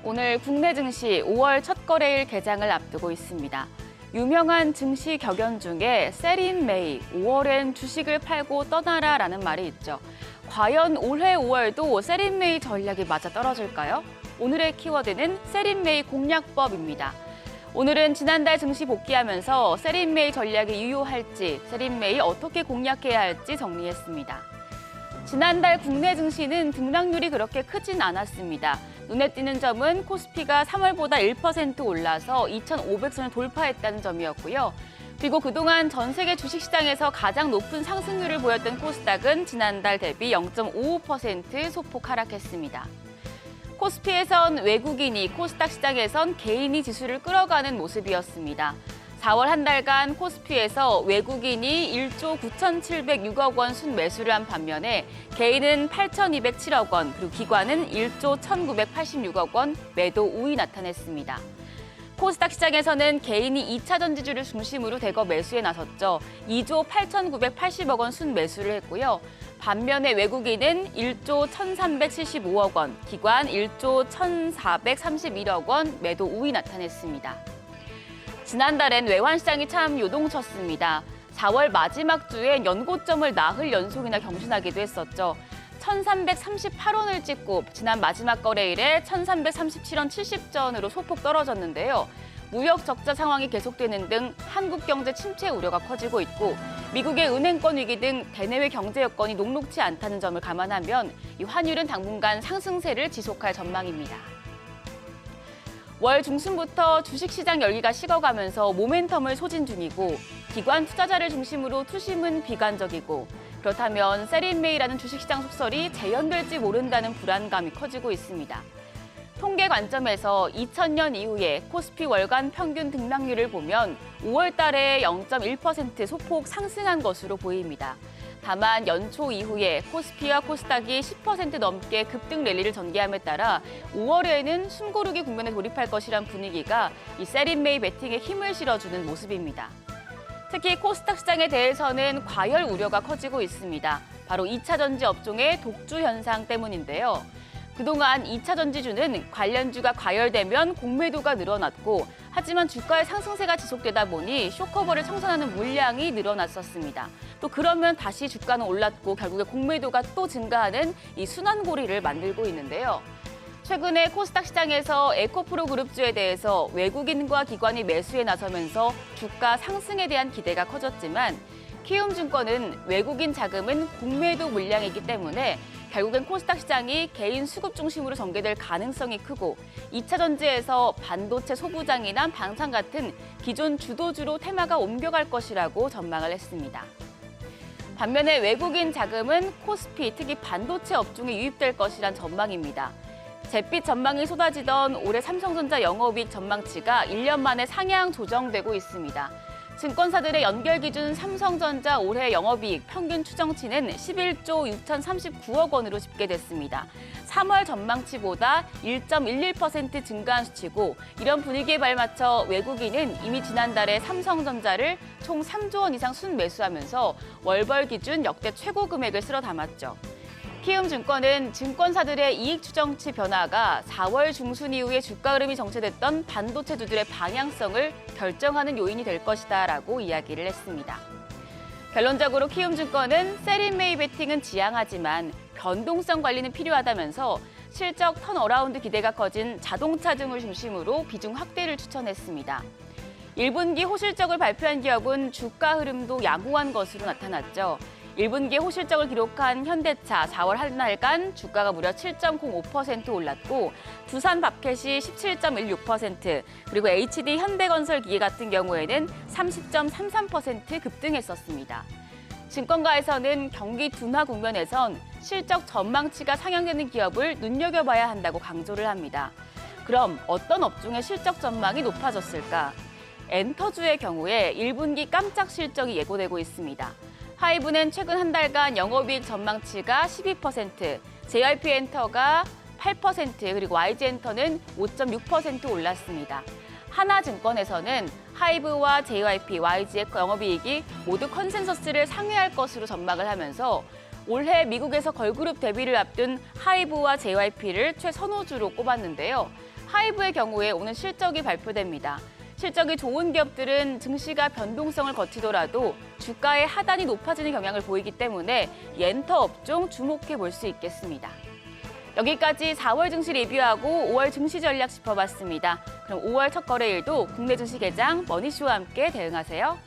오늘 국내 증시 5월 첫 거래일 개장을 앞두고 있습니다. 유명한 증시 격언 중에 세린 메이, 5월엔 주식을 팔고 떠나라라는 말이 있죠. 과연 올해 5월도 세린 메이 전략이 맞아 떨어질까요? 오늘의 키워드는 세린 메이 공략법입니다. 오늘은 지난달 증시 복귀하면서 세린 메이 전략이 유효할지, 세린 메이 어떻게 공략해야 할지 정리했습니다. 지난달 국내 증시는 등락률이 그렇게 크진 않았습니다. 눈에 띄는 점은 코스피가 3월보다 1% 올라서 2,500선을 돌파했다는 점이었고요. 그리고 그동안 전 세계 주식시장에서 가장 높은 상승률을 보였던 코스닥은 지난달 대비 0.55% 소폭 하락했습니다. 코스피에선 외국인이, 코스닥 시장에선 개인이 지수를 끌어가는 모습이었습니다. 4월 한 달간 코스피에서 외국인이 1조 9,706억 원 순매수를 한 반면에 개인은 8,207억 원, 그리고 기관은 1조 1,986억 원 매도 우위 나타냈습니다. 코스닥 시장에서는 개인이 2차 전지주를 중심으로 대거 매수에 나섰죠. 2조 8,980억 원 순매수를 했고요. 반면에 외국인은 1조 1,375억 원, 기관 1조 1,431억 원 매도 우위 나타냈습니다. 지난달엔 외환시장이 참 요동쳤습니다. 4월 마지막 주엔 연고점을 나흘 연속이나 경신하기도 했었죠. 1,338원을 찍고 지난 마지막 거래일에 1,337원 70전으로 소폭 떨어졌는데요. 무역 적자 상황이 계속되는 등 한국 경제 침체 우려가 커지고 있고 미국의 은행권 위기 등 대내외 경제 여건이 녹록지 않다는 점을 감안하면 이 환율은 당분간 상승세를 지속할 전망입니다. 월 중순부터 주식시장 열기가 식어가면서 모멘텀을 소진 중이고 기관 투자자를 중심으로 투심은 비관적이고 그렇다면 세린 메이라는 주식시장 속설이 재현될지 모른다는 불안감이 커지고 있습니다. 통계 관점에서 2000년 이후에 코스피 월간 평균 등락률을 보면 5월 달에 0.1% 소폭 상승한 것으로 보입니다. 다만 연초 이후에 코스피와 코스닥이 10% 넘게 급등 랠리를 전개함에 따라 5월에는 숨고르기 국면에 돌입할 것이란 분위기가 이 세린 메이 베팅에 힘을 실어주는 모습입니다. 특히 코스닥 시장에 대해서는 과열 우려가 커지고 있습니다. 바로 2차 전지 업종의 독주 현상 때문인데요. 그동안 2차 전지주는 관련주가 과열되면 공매도가 늘어났고 하지만 주가의 상승세가 지속되다 보니 쇼커버를 청산하는 물량이 늘어났었습니다. 또 그러면 다시 주가는 올랐고 결국에 공매도가 또 증가하는 이 순환고리를 만들고 있는데요. 최근에 코스닥 시장에서 에코프로 그룹주에 대해서 외국인과 기관이 매수에 나서면서 주가 상승에 대한 기대가 커졌지만 키움증권은 외국인 자금은 공매도 물량이기 때문에 결국엔 코스닥 시장이 개인 수급 중심으로 전개될 가능성이 크고 2차 전지에서 반도체 소부장이나 방산 같은 기존 주도주로 테마가 옮겨갈 것이라고 전망을 했습니다. 반면에 외국인 자금은 코스피, 특히 반도체 업종에 유입될 것이란 전망입니다. 잿빛 전망이 쏟아지던 올해 삼성전자 영업이익 전망치가 1년 만에 상향 조정되고 있습니다. 증권사들의 연결 기준 삼성전자 올해 영업이익 평균 추정치는 11조 6,039억 원으로 집계됐습니다. 3월 전망치보다 1.11% 증가한 수치고 이런 분위기에 발맞춰 외국인은 이미 지난달에 삼성전자를 총 3조 원 이상 순매수하면서 월벌 기준 역대 최고 금액을 쓸어 담았죠. 키움증권은 증권사들의 이익 추정치 변화가 4월 중순 이후에 주가 흐름이 정체됐던 반도체주들의 방향성을 결정하는 요인이 될 것이다라고 이야기를 했습니다. 결론적으로 키움증권은 세린 메이 베팅은 지향하지만 변동성 관리는 필요하다면서 실적 턴어라운드 기대가 커진 자동차증을 중심으로 비중 확대를 추천했습니다. 1분기 호실적을 발표한 기업은 주가 흐름도 양호한 것으로 나타났죠. 1분기 호실적을 기록한 현대차 4월 한 달간 주가가 무려 7.05% 올랐고 두산 밥켓이 17.16%, 그리고 HD 현대건설기계 같은 경우에는 30.33% 급등했었습니다. 증권가에서는 경기 둔화 국면에선 실적 전망치가 상향되는 기업을 눈여겨봐야 한다고 강조를 합니다. 그럼 어떤 업종의 실적 전망이 높아졌을까? 엔터주의 경우에 1분기 깜짝 실적이 예고되고 있습니다. 하이브는 최근 한 달간 영업이익 전망치가 12%, JYP엔터가 8%, 그리고 YG엔터는 5.6% 올랐습니다. 하나증권에서는 하이브와 JYP, YG의 영업이익이 모두 컨센서스를 상회할 것으로 전망을 하면서 올해 미국에서 걸그룹 데뷔를 앞둔 하이브와 JYP를 최선호주로 꼽았는데요. 하이브의 경우에 오늘 실적이 발표됩니다. 실적이 좋은 기업들은 증시가 변동성을 거치더라도 주가의 하단이 높아지는 경향을 보이기 때문에 렌터 업종 주목해 볼 수 있겠습니다. 여기까지 4월 증시 리뷰하고 5월 증시 전략 짚어봤습니다. 그럼 5월 첫 거래일도 국내 증시 개장 머니쇼와 함께 대응하세요.